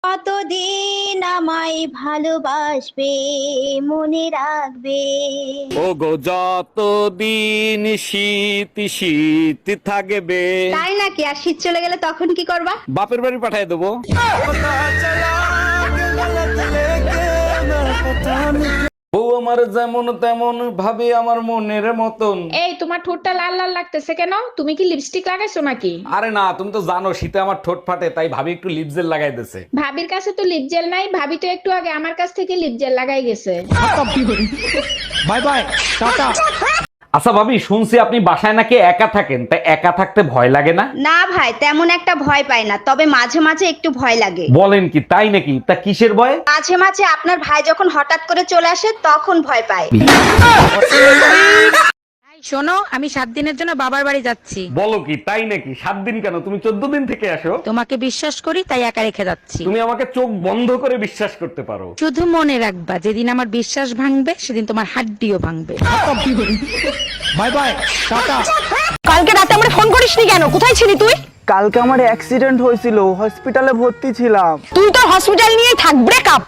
কতদিন আমায় ভালোবাসবে, মনে রাখবে। ও গো যতদিন শীত শীত থাকবে, তাই নাকি? আর শীত চলে গেলে তখন কি করবা? বাপের বাড়ি পাঠিয়ে দেবো। ও আমার যেমন তেমন ভাবে আমার মনের মতন। এই তোমার ঠোঁটটা লাল লাল লাগতেছে কেন? তুমি কি লিপস্টিক লাগাইছো নাকি? আরে না, তুমি তো জানো শীতে আমার ঠোঁট ফাটে, তাই ভাবি একটু লিপ জেল লাগাই দিছে। ভাবির কাছে তো লিপ জেল নাই, ভাবি তো একটু আগে আমার কাছ থেকে লিপ জেল লাগাই গেছে। Bye bye, tata. আচ্ছা ভাবি, শুনছি আপনি বাসায় নাকি একা থাকেন, তাই একা থাকতে ভয় লাগে না? না ভাই, তেমন একটা ভয় পাই না, তবে মাঝে মাঝে একটু ভয় লাগে। বলেন কি, তাই নাকি? তা কিসের ভয়? মাঝে মাঝে আপনার ভাই যখন হঠাৎ করে চলে আসে তখন ভয় পায়। শোনো, আমি 7 দিনের জন্য বাবার বাড়ি যাচ্ছি। বলো কি, তাই নাকি? 7 দিন কেন, তুমি 14 দিন থেকে আসো। তোমাকে বিশ্বাস করি তাই একা রেখে যাচ্ছি। তুমি আমাকে চোখ বন্ধ করে বিশ্বাস করতে পারো। শুধু মনে রাখবা, যেদিন আমার বিশ্বাস ভাঙবে সেদিন তোমার হাড্ডিও ভাঙবে। Bye bye, tata. কালকে রাতে আমরা ফোন করিসনি কেন? কোথায় ছিলি তুই? কালকে আমার অ্যাক্সিডেন্ট হয়েছিল, হসপিটালে ভর্তি ছিলাম। তুই তো হসপিটাল নিয়েই থাক, ব্রেকআপ।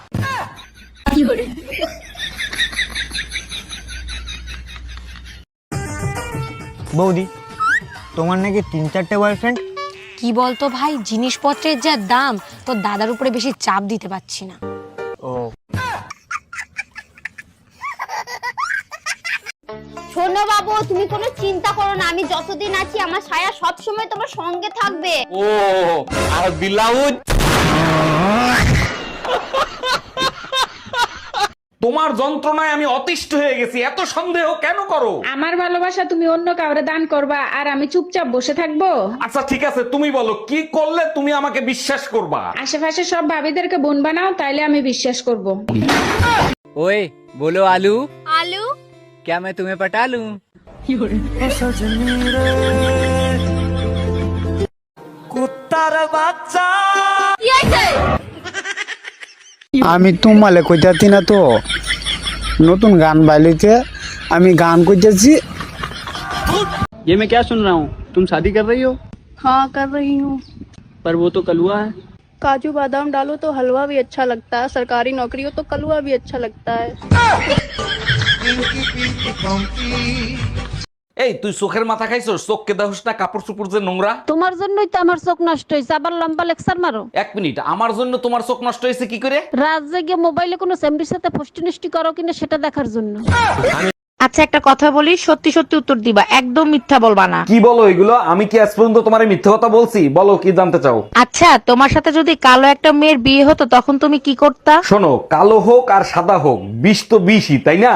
বৌদি, তোমার নাকি 3-4টে বয়ফ্রেন্ড? কি বলতো ভাই, জিনিসপত্রের যা দাম, তোর দাদার উপরে বেশি চাপ দিতে পারছি না। ও, শোনো বাবু, তুমি কোনো চিন্তা করো না, আমি যতদিন আছি আমার ছায়া সব সময় তোমার সঙ্গে থাকবে। ও আর ব্লাউজ। তোমার যন্ত্রণায় আমি অতিষ্ঠ হয়ে গেছি, এত সন্দেহ কেন করো? আমার ভালোবাসা তুমি অন্য কাউরে দান করবা আর আমি চুপচাপ বসে থাকবো? আচ্ছা ঠিক আছে, তুমি বলো কি করলে তুমি আমাকে বিশ্বাস করবা? আশেপাশে সব ভাবিদেরকে বোন বানাও, তাইলে আমি বিশ্বাস করব। ओए बोलो आलू, আলু, क्या मैं तुम्हें पटा लूं? কুত্তার বাচ্চা। আমি তোমালে কইতাছি না তো, নতুন গান বাইলিতে আমি গান কইতেছি। ये मैं क्या सुन रहा हूँ? तुम शादी कर रही हो? हाँ कर रही हूँ। पर वो तो कलुआ है। काजू बादाम डालो तो हलवा भी अच्छा लगता है, सरकारी नौकरी हो तो कलवा भी अच्छा लगता है। এই তুই চোখের মাথা খাইছস? চোখকে দেখোস না কাপড় চোপড় যে নোংরা? তোমার জন্যই তো আমার চোখ নষ্ট হয়েছে, আবার লম্বা লেকচার মারো। 1 মিনিট, আমার জন্য তোমার চোখ নষ্ট হয়েছে কি করে? রাত জেগে মোবাইলে কোনো সেমরির সাথে ফষ্টি করো কিনা সেটা দেখার জন্য। আচ্ছা একটা কথা বলি, সত্যি সত্যি উত্তর দিবা, একদম মিথ্যা বলবা না। কি বলো এগুলো? আমি কি আজ পর্যন্ত তোমার মিথ্যে কথা বলছি? বলো কি জানতে চাও? আচ্ছা, তোমার সাথে যদি কালো একটা মেয়ের বিয়ে হতো তখন তুমি কি করতা? শোনো, কালো হোক আর সাদা হোক, বিষ তো বিষই, তাই না?